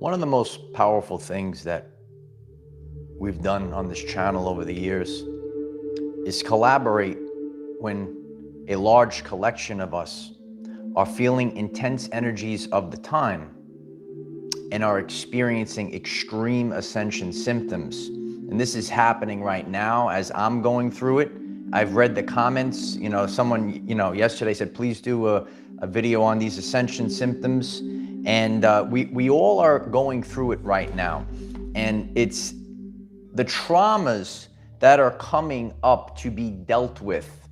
One of the most powerful things that we've done on this channel over the years is collaborate when a large collection of us are feeling intense energies of the time and are experiencing extreme ascension symptoms. And this is happening right now as I'm going through it. I've read the comments, someone, yesterday said, please do a video on these ascension symptoms. And we all are going through it right now. And it's the traumas that are coming up to be dealt with.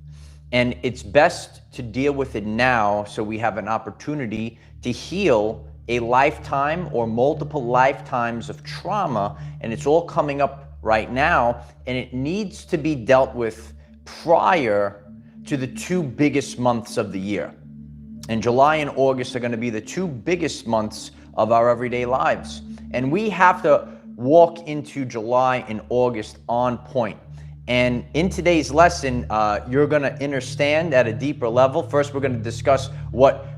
And it's best to deal with it now so we have an opportunity to heal a lifetime or multiple lifetimes of trauma. And it's all coming up right now. And it needs to be dealt with prior to the two biggest months of the year. And July and August are going to be the two biggest months of our everyday lives. And we have to walk into July and August on point. And in today's lesson, you're going to understand at a deeper level. First, we're going to discuss what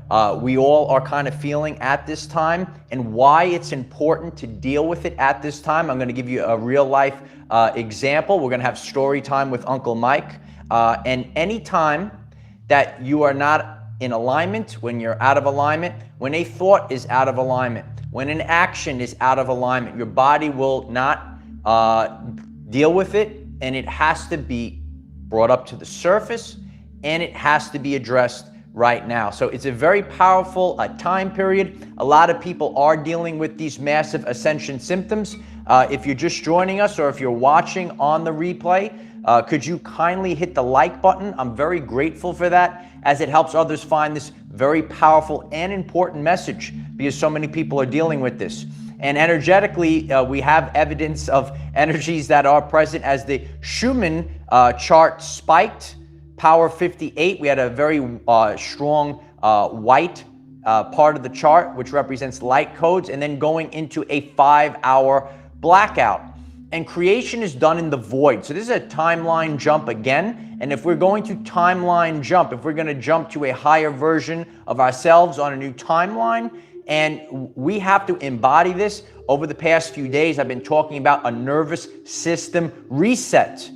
we all are kind of feeling at this time and why it's important to deal with it at this time. I'm going to give you a real life example. We're going to have story time with Uncle Mike. And anytime that you are not in alignment, when you're out of alignment, when a thought is out of alignment, when an action is out of alignment, your body will not deal with it, and it has to be brought up to the surface, and it has to be addressed right now. So it's a very powerful time period. A lot of people are dealing with these massive ascension symptoms. If you're just joining us or if you're watching on the replay, could you kindly hit the like button? I'm very grateful for that, as it helps others find this very powerful and important message, because so many people are dealing with this. And energetically, we have evidence of energies that are present as the Schumann chart spiked, power 58. We had a very strong white part of the chart, which represents light codes, and then going into a 5-hour blackout. And creation is done in the void. So this is a timeline jump again. And if we're going to timeline jump, if we're going to jump to a higher version of ourselves on a new timeline, and we have to embody this. Over the past few days, I've been talking about a nervous system reset.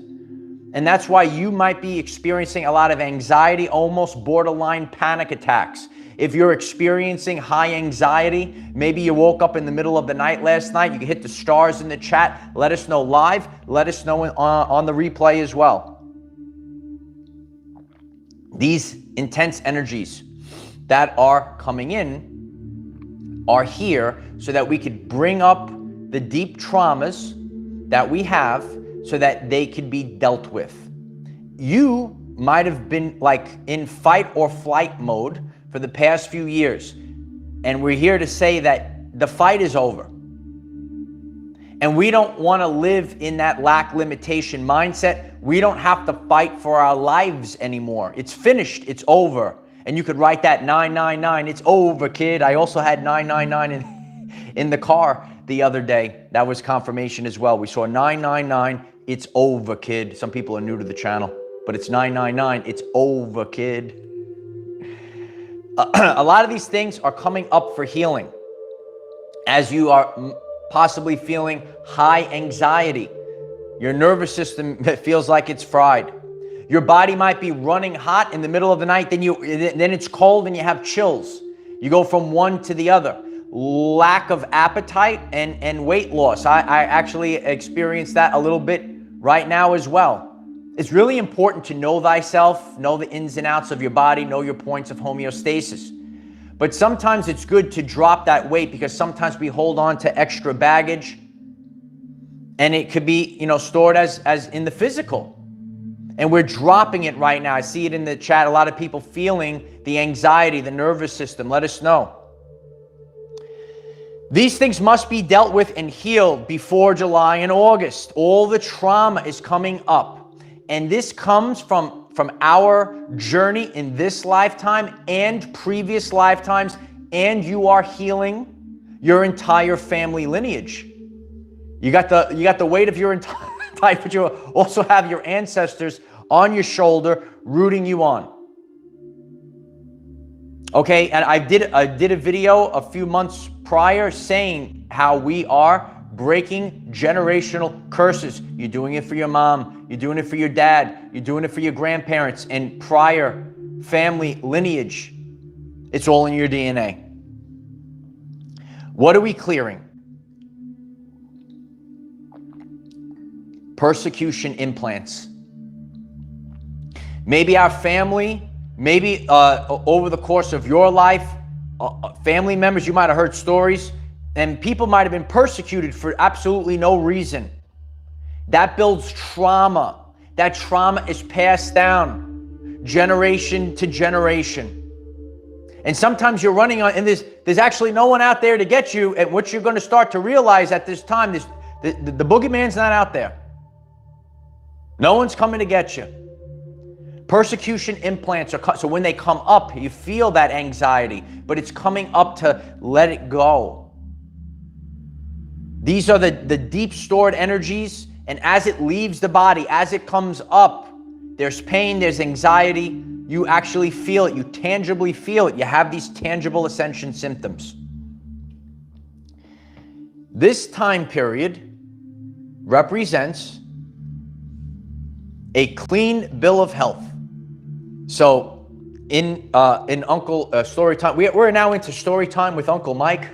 And that's why you might be experiencing a lot of anxiety, almost borderline panic attacks. If you're experiencing high anxiety, maybe you woke up in the middle of the night last night, you can hit the stars in the chat. Let us know live. Let us know on the replay as well. These intense energies that are coming in are here so that we could bring up the deep traumas that we have so that they could be dealt with. You might have been like in fight or flight mode for the past few years. And we're here to say that the fight is over. And we don't want to live in that lack limitation mindset. We don't have to fight for our lives anymore. It's finished. It's over. And you could write that 999. It's over, kid. I also had 999 in the car the other day. That was confirmation as well. We saw 999. It's over, kid. Some people are new to the channel, but it's 999. It's over, kid. A lot of these things are coming up for healing as you are possibly feeling high anxiety. Your nervous system feels like it's fried. Your body might be running hot in the middle of the night, then it's cold and you have chills. You go from one to the other. Lack of appetite and weight loss. I actually experienced that a little bit right now as well. It's really important to know thyself, know the ins and outs of your body, know your points of homeostasis. But sometimes it's good to drop that weight, because sometimes we hold on to extra baggage, and it could be, stored as in the physical. And we're dropping it right now. I see it in the chat. A lot of people feeling the anxiety, the nervous system. Let us know. These things must be dealt with and healed before July and August. All the trauma is coming up. And this comes from our journey in this lifetime and previous lifetimes, and you are healing your entire family lineage. You got the weight of your entire life, but you also have your ancestors on your shoulder rooting you on. Okay, and I did a video a few months prior saying how we are breaking generational curses. You're doing it for your mom, you're doing it for your dad, you're doing it for your grandparents and prior family lineage. It's all in your DNA. What are we clearing? Persecution implants. Maybe our family, maybe over the course of your life, family members, you might have heard stories, and people might have been persecuted for absolutely no reason. That builds trauma. That trauma is passed down generation to generation. And sometimes you're running on, and there's actually no one out there to get you. And what you're going to start to realize at this time, the boogeyman's not out there. No one's coming to get you. Persecution implants are, so when they come up, you feel that anxiety, but it's coming up to let it go. These are the deep stored energies, and as it leaves the body, as it comes up, there's pain, there's anxiety. You actually feel it. You tangibly feel it. You have these tangible ascension symptoms. This time period represents a clean bill of health. So in Uncle story time, we're now into story time with Uncle Mike.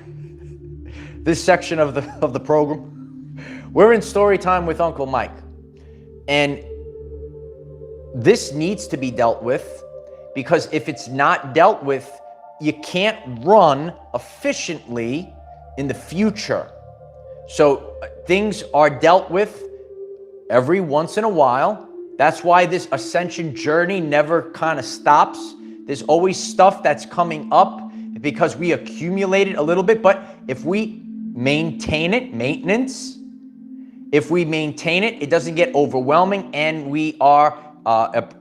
This section of the program, we're in story time with Uncle Mike, and this needs to be dealt with, because if it's not dealt with, you can't run efficiently in the future. So things are dealt with every once in a while. That's why this ascension journey never kind of stops. There's always stuff that's coming up because we accumulated a little bit. But if we maintain it, maintenance, if we maintain it, it doesn't get overwhelming, and we are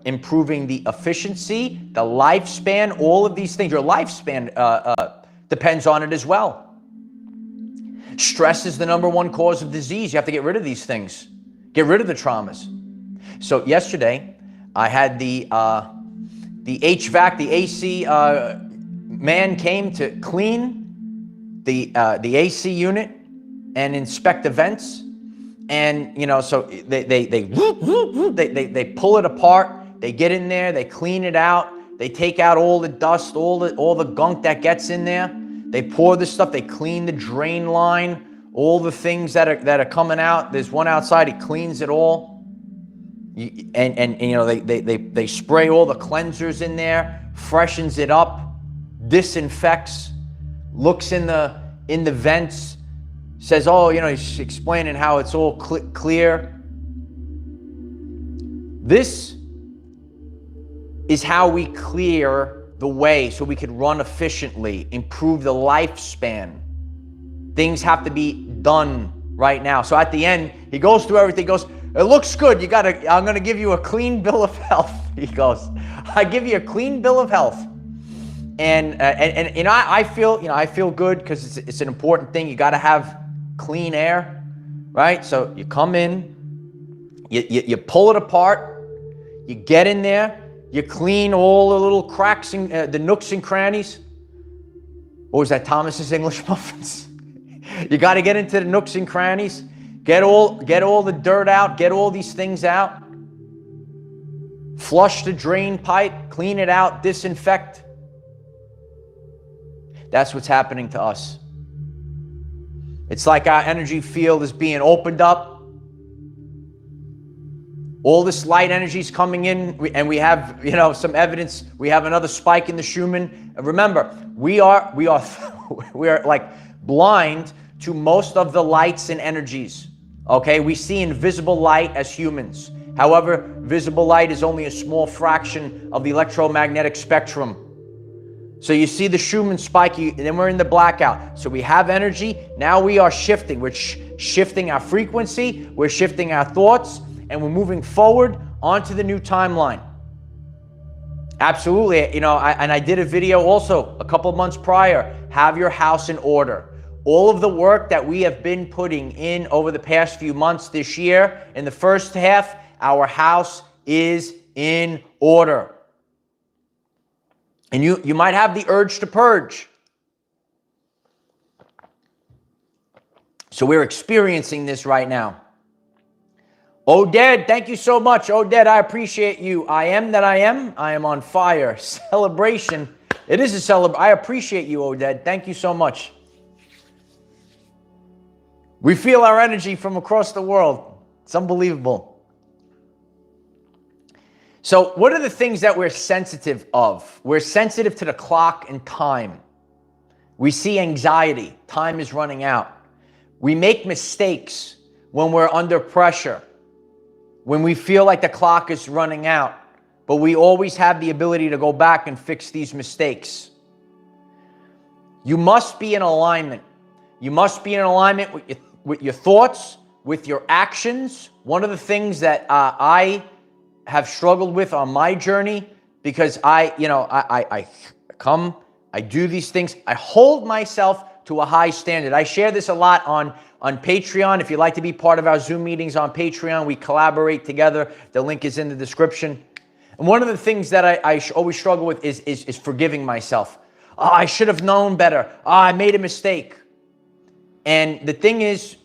improving the efficiency, the lifespan, all of these things. Your lifespan depends on it as well. Stress is the #1 cause of disease. You have to get rid of these things. Get rid of the traumas. So yesterday, I had the HVAC, the AC man came to clean the AC unit and inspect the vents. And, you know, so they pull it apart, they get in there, they clean it out, they take out all the dust, all the gunk that gets in there. They pour the stuff, they clean the drain line, all the things that are coming out. There's one outside, he cleans it all. And you know, they spray all the cleansers in there, freshens it up, disinfects, looks in the vents, says, oh, you know, he's explaining how it's all clear. This is how we clear the way so we could run efficiently, improve the lifespan. Things have to be done right now. So at the end, he goes through everything, goes, it looks good. I'm going to give you a clean bill of health. He goes, I give you a clean bill of health. And you know, I feel good, because it's an important thing. You got to have clean air, right? So you come in, you pull it apart, you get in there, you clean all the little cracks and the nooks and crannies. What was that, Thomas's English muffins? You got to get into the nooks and crannies, get all the dirt out, get all these things out, flush the drain pipe, clean it out, disinfect. That's what's happening to us. It's like our energy field is being opened up. All this light energy is coming in, and we have, you know, some evidence. We have another spike in the Schumann. Remember, we are like blind to most of the lights and energies. Okay, we see invisible light as humans. However, visible light is only a small fraction of the electromagnetic spectrum. So you see the Schumann spike, and then we're in the blackout. So we have energy. Now we are shifting. We're shifting our frequency. We're shifting our thoughts, and we're moving forward onto the new timeline. Absolutely. You know, I did a video also a couple of months prior. Have your house in order. All of the work that we have been putting in over the past few months this year, in the first half, our house is in order. And you might have the urge to purge. So we're experiencing this right now. Oded, thank you so much. Oded, I appreciate you. I am that I am. I am on fire. Celebration. It is a celebration. I appreciate you, Oded. Thank you so much. We feel our energy from across the world. It's unbelievable. So what are the things that we're sensitive of? We're sensitive to the clock and time. We see anxiety. Time is running out. We make mistakes when we're under pressure, when we feel like the clock is running out, but we always have the ability to go back and fix these mistakes. You must be in alignment. You must be in alignment with your thoughts, with your actions. One of the things that I have struggled with on my journey, because I do these things. I hold myself to a high standard. I share this a lot on Patreon. If you'd like to be part of our Zoom meetings on Patreon, we collaborate together. The link is in the description. And one of the things that I always struggle with is forgiving myself. Oh, I should have known better. Oh, I made a mistake. And the thing is,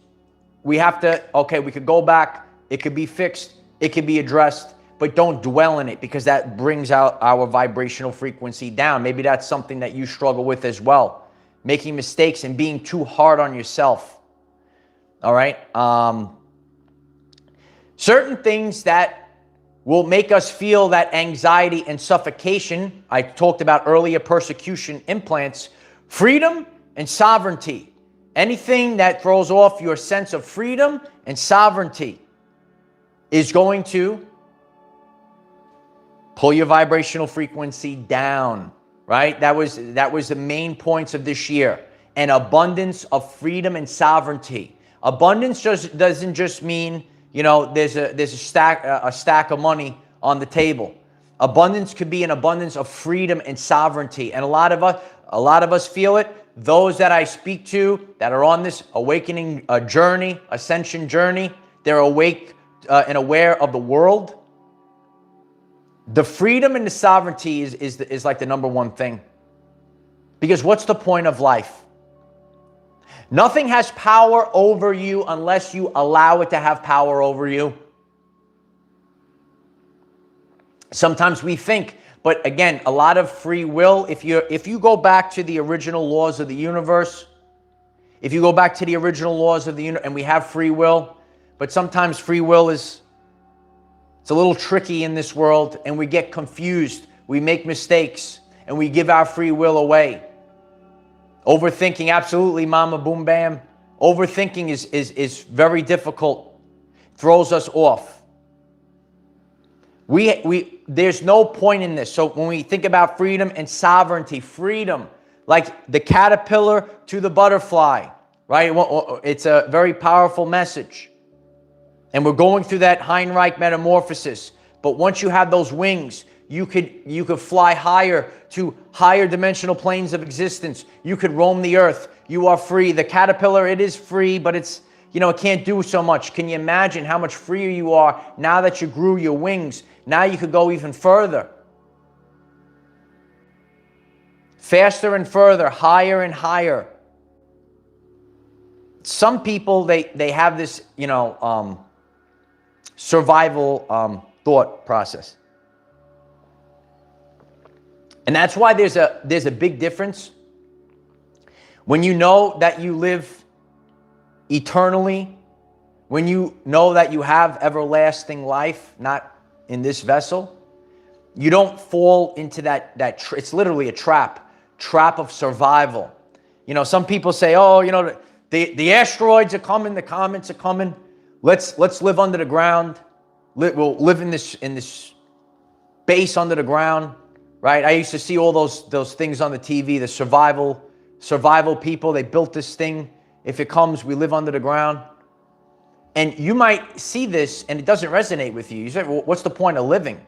we have to, okay, we could go back. It could be fixed. It could be addressed. But don't dwell in it, because that brings out our vibrational frequency down. Maybe that's something that you struggle with as well. Making mistakes and being too hard on yourself. All right? Certain things that will make us feel that anxiety and suffocation. I talked about earlier, persecution implants, freedom and sovereignty. Anything that throws off your sense of freedom and sovereignty is going to pull your vibrational frequency down, right? That was the main points of this year. An abundance of freedom and sovereignty. Abundance doesn't just mean, there's a stack of money on the table. Abundance could be an abundance of freedom and sovereignty. And a lot of us feel it. Those that I speak to that are on this awakening journey, ascension journey, they're awake and aware of the world. The freedom and the sovereignty is like the number one thing. Because what's the point of life? Nothing has power over you unless you allow it to have power over you. Sometimes we think, but again, a lot of free will, if you go back to the original laws of the universe, and we have free will, but sometimes free will it's a little tricky in this world, and we get confused. We make mistakes, and we give our free will away. Overthinking, absolutely, mama, boom, bam. Overthinking is very difficult. Throws us off. There's no point in this. So when we think about freedom and sovereignty, freedom, like the caterpillar to the butterfly, right? It's a very powerful message. And we're going through that Heinrich metamorphosis. But once you have those wings, you could fly higher to higher dimensional planes of existence. You could roam the earth. You are free. The caterpillar, it is free, but it can't do so much. Can you imagine how much freer you are now that you grew your wings? Now you could go even further. Faster and further, higher and higher. Some people, they have this, survival thought process. And that's why there's a big difference when you know that you live eternally, when you know that you have everlasting life, not in this vessel. You don't fall into that it's literally a trap of survival. Some people say, the asteroids are coming, the comets are coming. Let's live under the ground. We'll live in this base under the ground, right? I used to see all those things on the TV, the survival people. They built this thing. If it comes, we live under the ground. And you might see this and it doesn't resonate with you. You say, well, what's the point of living?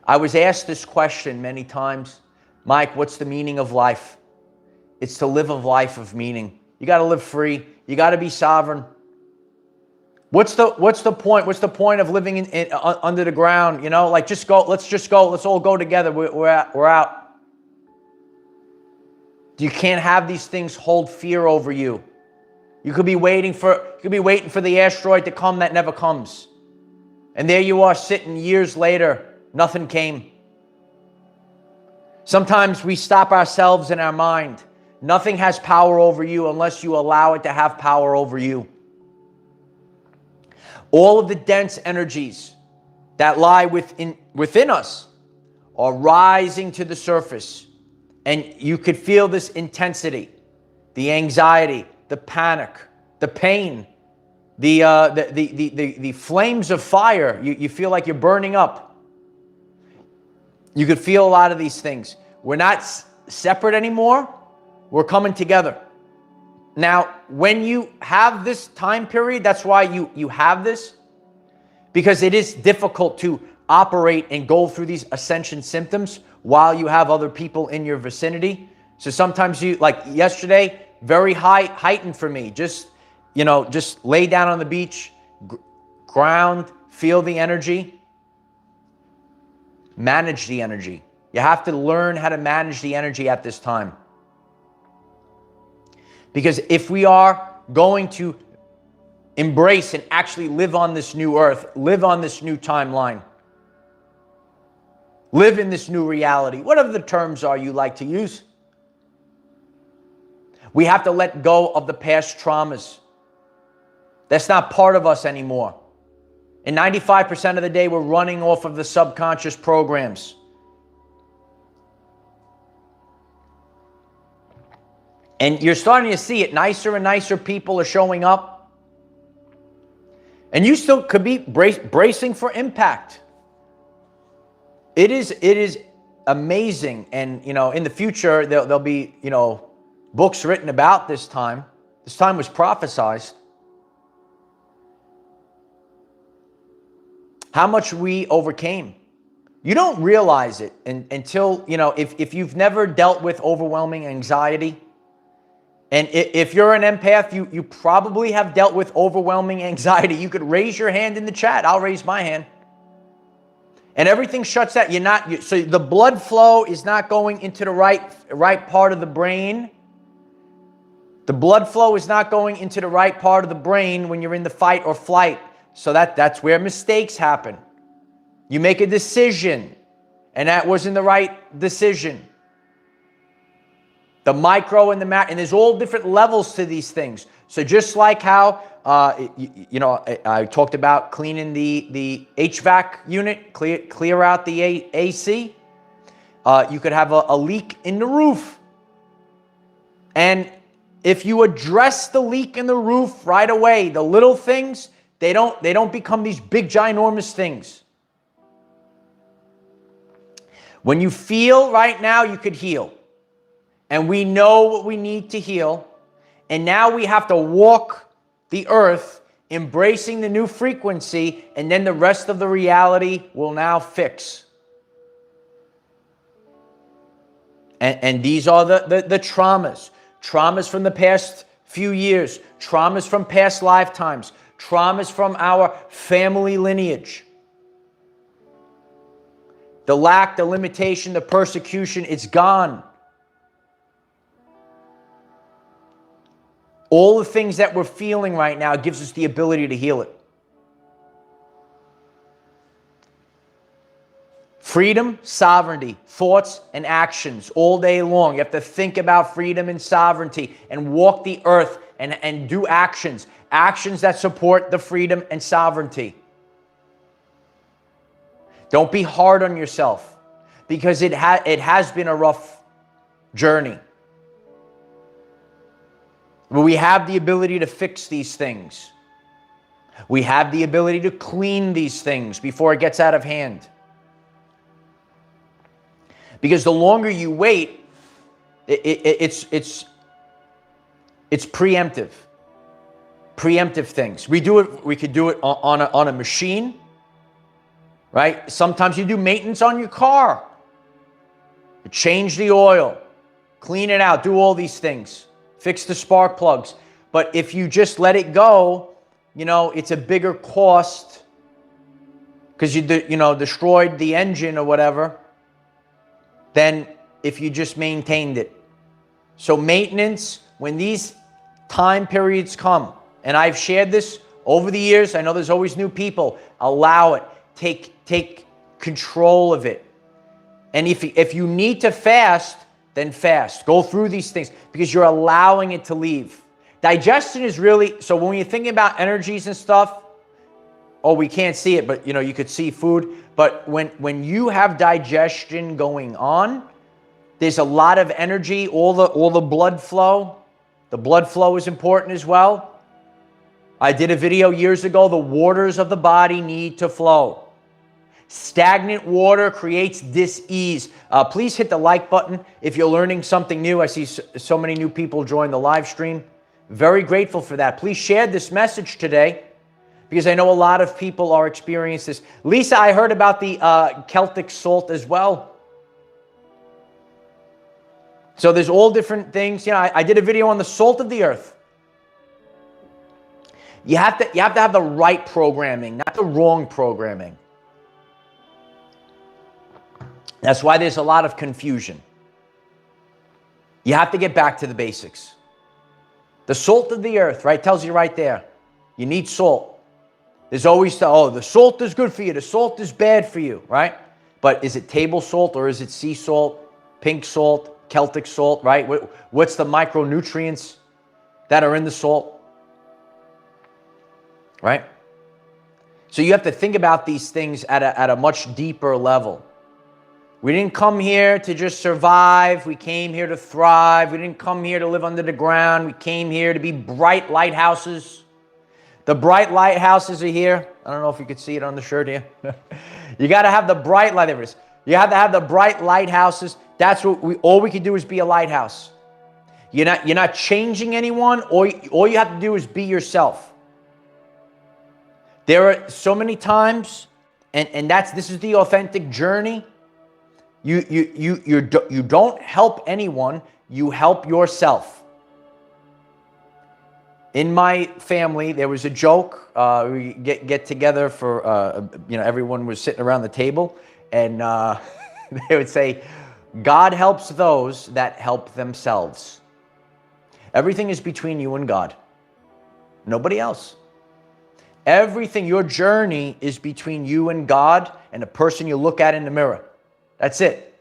I was asked this question many times. Mike, what's the meaning of life? It's to live a life of meaning. You got to live free. You got to be sovereign. What's the point? What's the point of living in under the ground? Just go. Let's just go. Let's all go together. We're out. You can't have these things hold fear over you. You could be waiting for the asteroid to come that never comes. And there you are sitting years later, nothing came. Sometimes we stop ourselves in our mind. Nothing has power over you unless you allow it to have power over you. All of the dense energies that lie within us are rising to the surface. And you could feel this intensity, the anxiety, the panic, the pain, the flames of fire. You feel like you're burning up. You could feel a lot of these things. We're not separate anymore. We're coming together. Now, when you have this time period, that's why you have this, because it is difficult to operate and go through these ascension symptoms while you have other people in your vicinity. So sometimes you, like yesterday, very heightened for me. Just lay down on the beach, ground, feel the energy, manage the energy. You have to learn how to manage the energy at this time. Because if we are going to embrace and actually live on this new earth, live on this new timeline, live in this new reality, whatever the terms are you like to use, we have to let go of the past traumas. That's not part of us anymore. And 95% of the day, we're running off of the subconscious programs. And you're starting to see it. Nicer and nicer people are showing up. And you still could be bracing for impact. It is amazing. And, in the future, there'll be, books written about this time. This time was prophesized. How much we overcame. You don't realize it until, if you've never dealt with overwhelming anxiety, and if you're an empath, you probably have dealt with overwhelming anxiety. You could raise your hand in the chat. I'll raise my hand. And everything shuts out. So the blood flow is not going into the right part of the brain. The blood flow is not going into the right part of the brain when you're in the fight or flight. So that's where mistakes happen. You make a decision, and that wasn't the right decision. The micro and the macro, and there's all different levels to these things. So just like how, I talked about cleaning the HVAC unit, clear out the AC. You could have a leak in the roof. And if you address the leak in the roof right away, the little things, they don't become these big, ginormous things. When you feel right now, you could heal. And we know what we need to heal. And now we have to walk the earth, embracing the new frequency, and then the rest of the reality will now fix. And these are the traumas. Traumas from the past few years. Traumas from past lifetimes. Traumas from our family lineage. The lack, the limitation, the persecution, it's gone. All the things that we're feeling right now gives us the ability to heal it. Freedom, sovereignty, thoughts and actions all day long. You have to think about freedom and sovereignty and walk the earth and do actions. Actions that support the freedom and sovereignty. Don't be hard on yourself, because it has been a rough journey. But we have the ability to fix these things. We have the ability to clean these things before it gets out of hand. Because the longer you wait, it's preemptive. Preemptive things. We could do it on a machine, right? Sometimes you do maintenance on your car. Change the oil, clean it out, do all these things. Fix the spark plugs. But if you just let it go, it's a bigger cost because you destroyed the engine or whatever than if you just maintained it. So maintenance, when these time periods come, and I've shared this over the years. I know there's always new people. Allow it. Take control of it. And if you need to fast, then fast. Go through these things because you're allowing it to leave. Digestion is really, so when you're thinking about energies and stuff, oh, we can't see it, but you could see food. But when you have digestion going on, there's a lot of energy, all the blood flow. The blood flow is important as well. I did a video years ago, the waters of the body need to flow. Stagnant water creates dis-ease. Please hit the like button if you're learning something new. I see so many new people join the live stream. Very grateful for that. Please share this message today because I know a lot of people are experiencing this. Lisa, I heard about the Celtic salt as well. So there's all different things. I did a video on the salt of the earth. You have to have the right programming, not the wrong programming. That's why there's a lot of confusion. You have to get back to the basics. The salt of the earth, right, tells you right there. You need salt. There's always, the salt is good for you. The salt is bad for you, right? But is it table salt or is it sea salt, pink salt, Celtic salt, right? What's the micronutrients that are in the salt, right? So you have to think about these things at a much deeper level. We didn't come here to just survive. We came here to thrive. We didn't come here to live under the ground. We came here to be bright lighthouses. The bright lighthouses are here. I don't know if you could see it on the shirt here. You got to have the bright light. There it is. You have to have the bright lighthouses. That's what all we can do is be a lighthouse. You're not changing anyone. All you have to do is be yourself. There are so many times, and this is the authentic journey. You don't help anyone, you help yourself. In my family, there was a joke. We get together for, everyone was sitting around the table, and they would say, God helps those that help themselves. Everything is between you and God. Nobody else. Everything, your journey is between you and God and the person you look at in the mirror. That's it.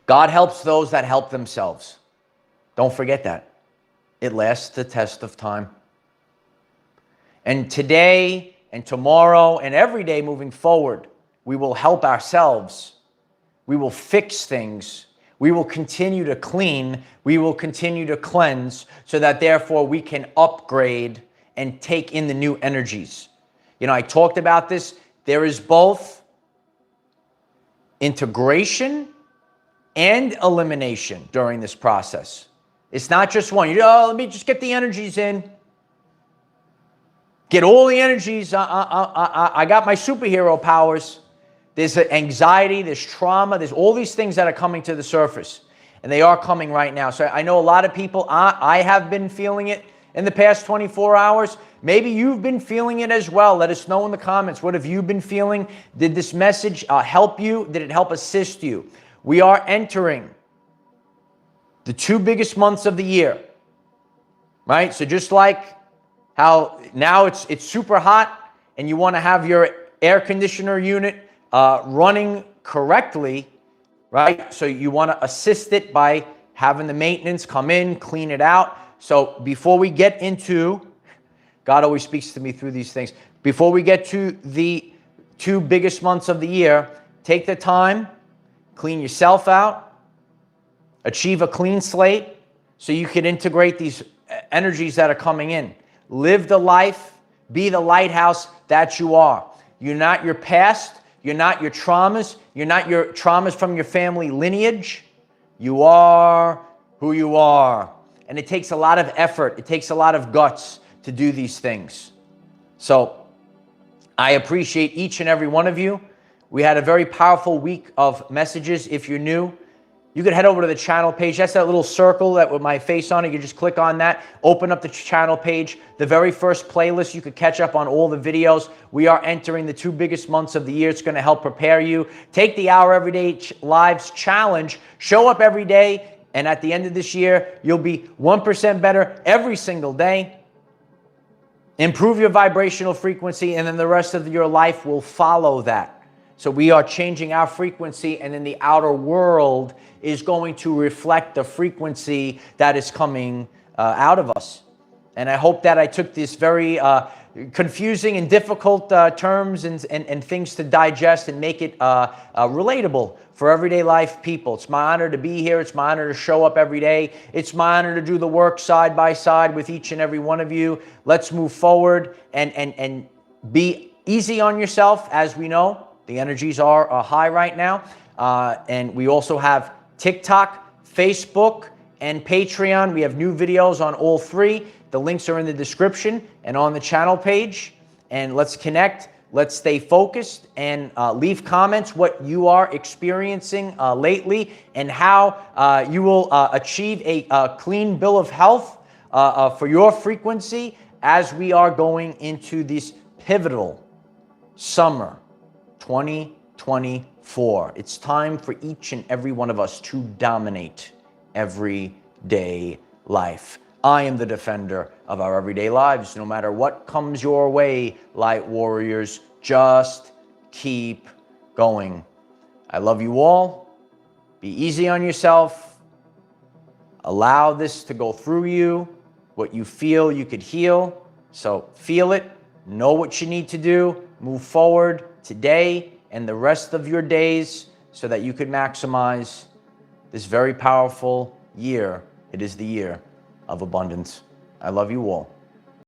God helps those that help themselves. Don't forget that. It lasts the test of time. And today and tomorrow and every day moving forward, we will help ourselves. We will fix things. We will continue to clean. We will continue to cleanse so that therefore we can upgrade and take in the new energies. I talked about this. There is both integration and elimination during this process. It's not just one. Let me just get the energies in. Get all the energies. I got my superhero powers. There's anxiety, there's trauma, there's all these things that are coming to the surface. And they are coming right now. So I know a lot of people, I have been feeling it in the past 24 hours. Maybe you've been feeling it as well. Let us know in the comments. What have you been feeling? Did this message help you? Did it help assist you? We are entering the 2 biggest months of the year, right? So just like how now it's super hot and you want to have your air conditioner unit running correctly, right? So you want to assist it by having the maintenance come in, clean it out. So before we get into, God always speaks to me through these things. Before we get to the 2 biggest months of the year, take the time, clean yourself out, achieve a clean slate so you can integrate these energies that are coming in. Live the life, be the lighthouse that you are. You're not your past. You're not your traumas. You're not your traumas from your family lineage. You are who you are. And it takes a lot of effort. It takes a lot of guts to do these things. So I appreciate each and every one of you. We had a very powerful week of messages. If you're new, you could head over to the channel page. That's that little circle that with my face on it. You just click on that, open up the channel page. The very first playlist, you could catch up on all the videos. We are entering the 2 biggest months of the year. It's going to help prepare you. Take the Hour Everyday Lives Challenge. Show up every day. And at the end of this year, you'll be 1% better every single day. Improve your vibrational frequency, and then the rest of your life will follow that. So we are changing our frequency, and then the outer world is going to reflect the frequency that is coming out of us. And I hope that I took this very confusing and difficult terms and things to digest and make it relatable for everyday life people. It's my honor to be here. It's my honor to show up every day. It's my honor to do the work side by side with each and every one of you. Let's move forward and be easy on yourself. As we know, the energies are high right now. And we also have TikTok, Facebook, and Patreon. We have new videos on all three. The links are in the description and on the channel page. And let's connect. Let's stay focused and leave comments what you are experiencing lately and how you will achieve a clean bill of health for your frequency as we are going into this pivotal summer 2024. It's time for each and every one of us to dominate everyday life. I am the defender of our everyday lives. No matter what comes your way, light warriors, just keep going. I love you all. Be easy on yourself. Allow this to go through you. What you feel, you could heal. So feel it. Know what you need to do. Move forward today and the rest of your days so that you could maximize this very powerful year. It is the year of abundance. I love you all.